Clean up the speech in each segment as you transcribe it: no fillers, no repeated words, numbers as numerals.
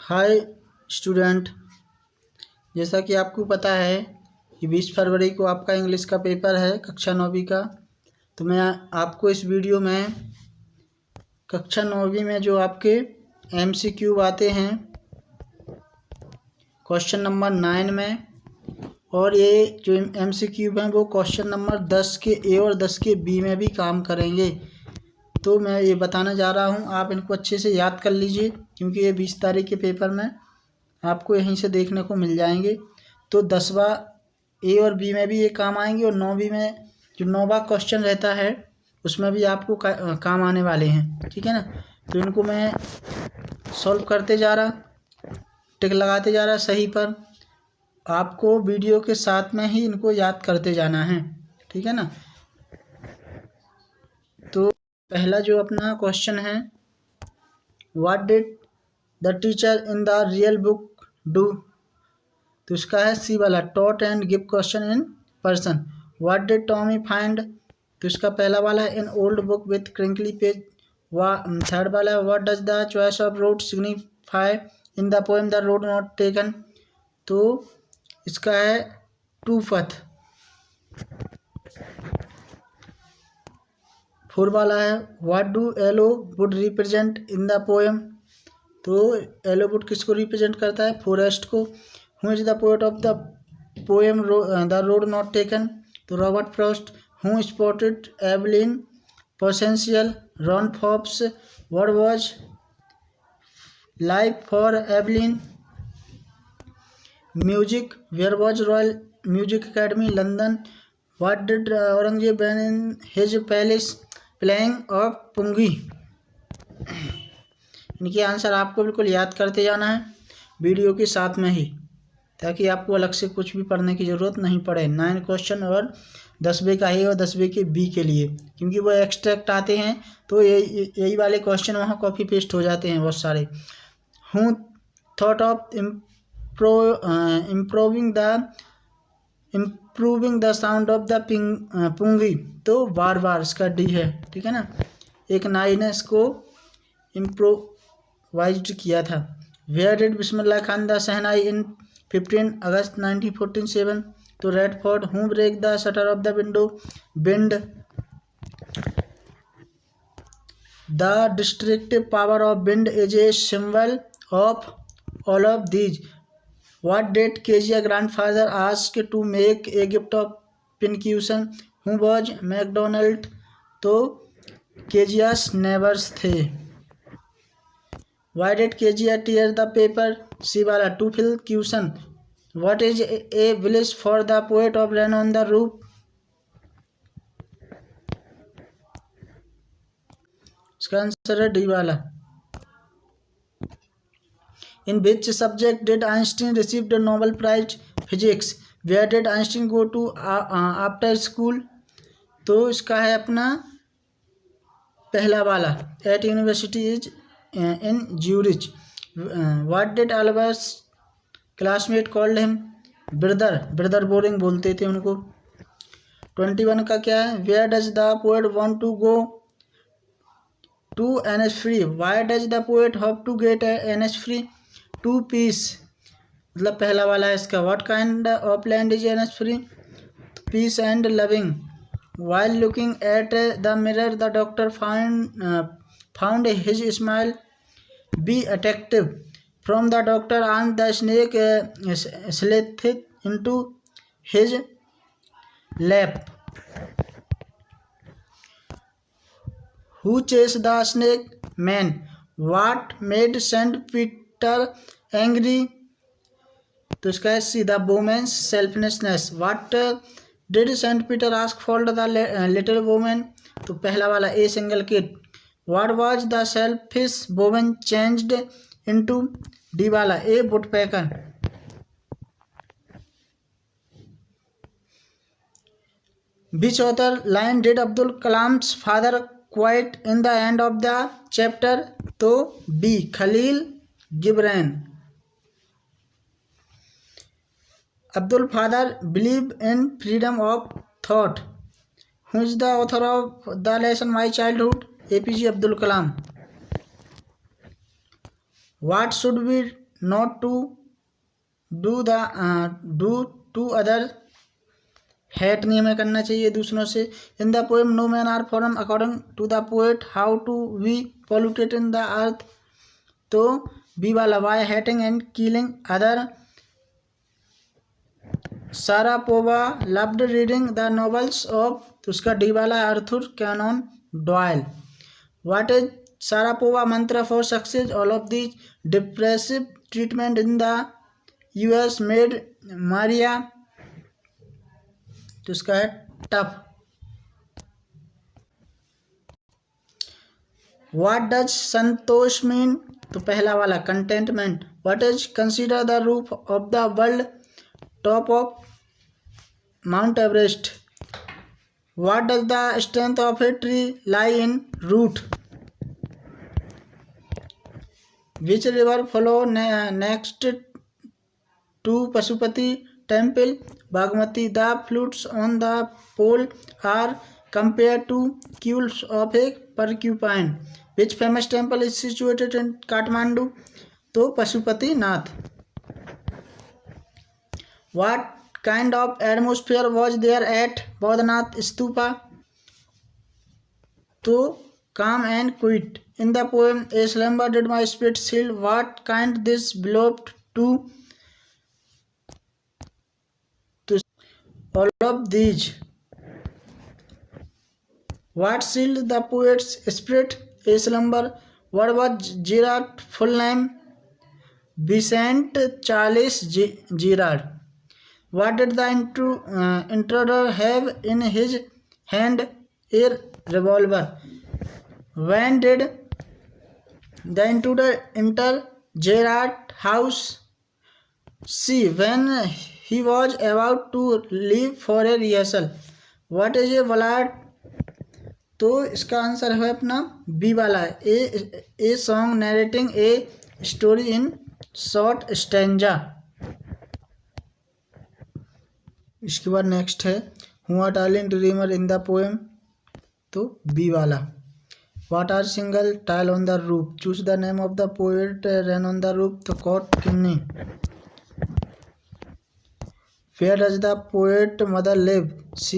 Hi student, जैसा कि आपको पता है कि 20 फरवरी को आपका इंग्लिश का पेपर है कक्षा 9वीं का। तो मैं आपको इस वीडियो में कक्षा 9वीं में जो आपके MCQ आते हैं क्वेश्चन नंबर 9 में, और ये जो MCQ हैं वो क्वेश्चन नंबर 10 के A और 10 के B में भी काम करेंगे। तो मैं ये बताने जा रहा हूँ, आप इनको अच्छे से याद कर लीजिए क्योंकि ये 20 तारीख के पेपर में आपको यहीं से देखने को मिल जाएंगे। तो 10वां A और B में भी ये काम आएंगे और 9वीं में जो 9वां क्वेश्चन रहता है उसमें भी आपको काम आने वाले हैं, ठीक है ना। तो इनको मैं सॉल्व करते जा रहा, टिक लगाते जा रहा सही पर। आपको वीडियो के साथ में ही इनको याद करते जाना है, ठीक है ना। तो पहला जो अपना क्वेश्चन है, what did the teacher in the real book do. तो इसका है सी वाला, taught and give question in person. What did Tommy find. तो इसका पहला वाला है in old book with crinkly page. Third वाला है what does the choice of road signify in the poem the road not taken. तो इसका है टू फथ। फोर्थ वाला है what do yellow would represent in the poem. तो yellow wood किसको represent करता है, फॉरेस्ट को। Who is the poet of the poem the road not taken. तो Robert Frost. Who spotted Evelyn potential. Ron Forbes. What was life for Evelyn. Music, where was Royal Music Academy London. What did Aurangzeb ban in his palace playing of pungi. इनके answer आपको बिल्कुल याद करते जाना है video के साथ में ही, ताकि आपको अलग से कुछ भी पढ़ने की ज़रूरत नहीं पड़े। 9 क्वेश्चन और 10वें का A और 10वें के B के लिए, क्योंकि वो एक्सट्रैक्ट आते हैं तो यही वाले क्वेश्चन वहाँ कॉपी पेस्ट हो जाते हैं बहुत सारे। Who thought of improving the sound of the pungi. तो बार बार इसका D है, ठीक है ना। एक नाई ने इसको इम्प्रोवाइज्ड किया था। Where did Bismillah Khan the shehnai in 15 August 1947। तो Red Fort. Who break the shutter of the window, wind. The destructive power of wind is a symbol of all of these. What did Kezia grandfather ask to make a gift of pincushion. Who was McDonald. तो Kezia's neighbours थे। Why did KGR tear the paper? C वाला, to fill cushion. What is a village for the poet of rain on the roof? इसका answer है D वाला। In which subject did Einstein receive the Nobel Prize Physics? Where did Einstein go to after school? तो इसका है अपना पहला वाला, at university is in Zurich. What did Albert's classmate called him? Brother boring बोलते थे उनको। 21 का क्या है, where does the poet want to go? To NS free. Why does the poet hope to get NS free? To peace. मतलब पहला वाला है इसका, what kind of land is NS free? Peace and loving. While looking at the mirror, the doctor found his smile be attractive. From the doctor and the snake slithed into his lap. Who chased the snake? Man. What made Saint Peter angry? तो इसका है सीधा woman's selflessness. What did Saint Peter ask for the little woman? तो पहला वाला A single kid. What was the selfish woman changed into? D वाला A woodpecker. Which author line did Abdul Kalam's father quote in the end of the chapter? तो B Khalil Gibran. Abdul father believe in freedom of thought. Who is the author of the lesson My Childhood? APJ Abdul Kalam. What should we not to do to other hate नहीं हमें करना चाहिए दूसरों से। In the poem no man are foreign according to the poet how to we polluted in the earth, तो B वाला by hating and killing other. Sharapova loved reading the novels of, तो उसका डी वाला है Arthur Conan Doyle. What is Sharapova mantra for success, all of the depressive treatment in the US made Maria, तो उसका है tough. What does santosh mean, तो पहला वाला contentment. What is consider the roof of the world top of Mount Everest. What does the strength of a tree lie in root. Which river flow next to Pashupati temple, Bagmati. The flutes on the pole are compare to quills of a porcupine. Which famous temple is situated in Kathmandu, तो Pashupati Nath. What kind of atmosphere was there at Boudhanath stupa, तो calm and quiet. In the poem a slumber did my spirit seal, what kind this beloved to, all of these. What sealed the poet's spirit, a slumber. What was Gerard's full name, Vicent Charles Gerard. What did the intruder have in his hand, a revolver. When did the intruder enter Gerard's house, see, when he was about to leave for a rehearsal. What is a ballad, तो इसका answer है अपना B वाला है, a song narrating a story in short stanza. इसके बाद next है who are tiling dreamer in the poem, तो बी वाला। What are single tile on the roof, choose the name of the poet run on the roof, तो Kat Kinney. Where does the poet mother live? She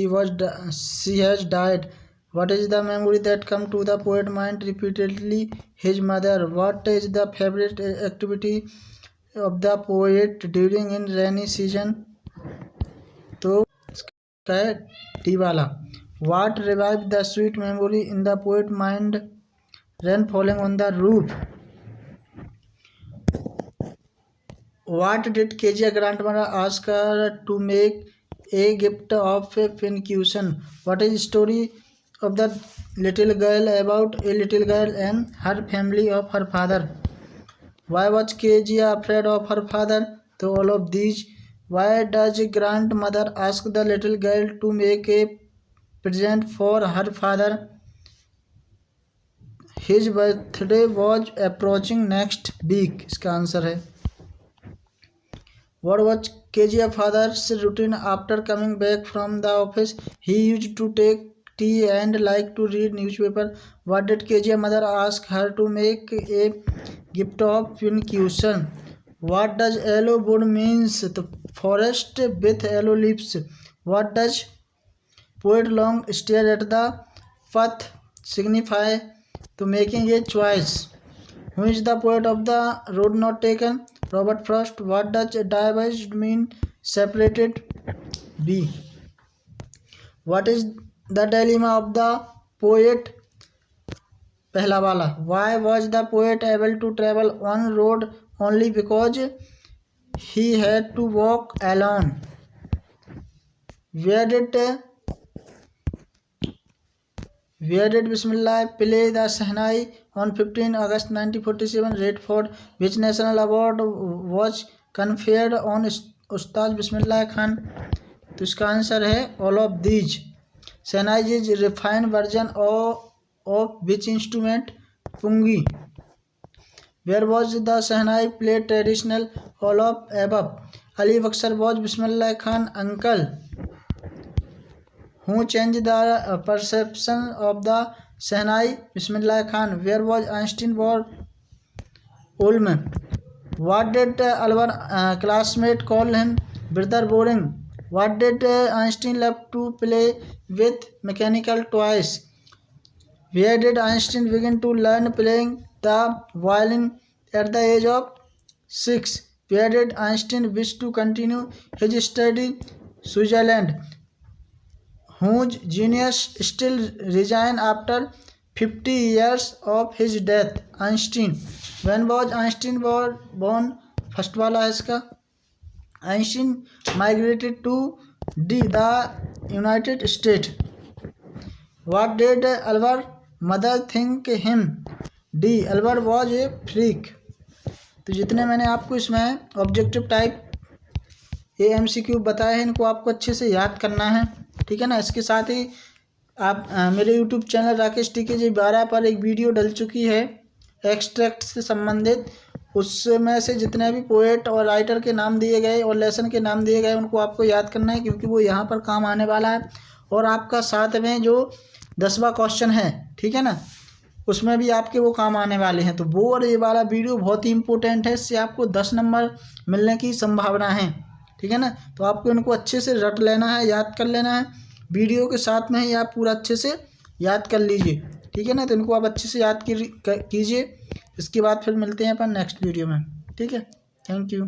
has died. What is the memory that come to the poet mind repeatedly? His mother. What is the favorite activity of the poet during in rainy season? तो इसका है D वाला। What revived the sweet memory in the poet mind? Rain falling on the roof. What did Kezia grandmother ask her to make a gift of a pincushion? What is the story of the little girl about a little girl and her family of her father? Why was Kezia afraid of her father? So all of these. Why does grandmother ask the little girl to make a present for her father? His birthday was approaching next week. इसका answer है। What was Kezia's father's routine after coming back from the office? He used to take tea and like to read newspaper. What did Kezia's mother ask her to make a gift of pincushion? What does yellow wood means? The forest with yellow leaves. What does poet long stare at the path signify? To making a choice. Who is the poet of the road not taken? Robert Frost. What does divorced mean? Separated. B. What is the dilemma of the poet? पहला वाला। Why was the poet able to travel on road only because he had to walk alone? Where did Bismillah play the Shehnai on 15 August 1947? Redford. Which national award was conferred on Ustad Bismillah Khan? तो इसका answer है all of these. Shehnai is refined version of which instrument? Pungi. Where was the Shehnai played traditional? All of above. Ali Baksar was Bismillah Khan uncle. Who changed the perception of the Shehnai? Bismillah Khan. Where was Einstein born? Ulm. What did our classmate call him? Brother boring. What did Einstein love to play with? Mechanical toys. Where did Einstein begin to learn playing the violin? At the age of 6. Where did Einstein wish to continue his study? Switzerland. Whose genius still resign after 50 years of his death? Einstein. When was Einstein born? First वाला है इसका. Einstein migrated to the United States. What did Albert mother think him? D. Albert was a freak. तो जितने मैंने आपको इसमें objective type AMCQ बताए हैं इनको आपको अच्छे से याद करना है, ठीक है ना. इसके साथ ही आप मेरे यूट्यूब चैनल राकेश TKG12 पर एक वीडियो डल चुकी है एक्सट्रैक्ट से संबंधित. उसमें से जितने भी पोएट और राइटर के नाम दिए गए और लेसन के नाम दिए गए उनको आपको याद करना है, क्योंकि वो यहाँ पर काम आने वाला है. और आपका साथ में जो 10वां क्वेश्चन है, ठीक है ना, उसमें भी आपके वो काम आने वाले हैं. तो वो और ये वाला वीडियो बहुत ही इंपॉर्टेंट है. इससे आपको 10 नंबर मिलने की संभावना है, ठीक है ना. तो आपको इनको अच्छे से रट लेना है, याद कर लेना है. वीडियो के साथ में ही आप पूरा अच्छे से याद कर लीजिए, ठीक है ना. तो इनको आप अच्छे से याद कीजिए. इसके बाद फिर मिलते हैं अपन नेक्स्ट वीडियो में, ठीक है. Thank you.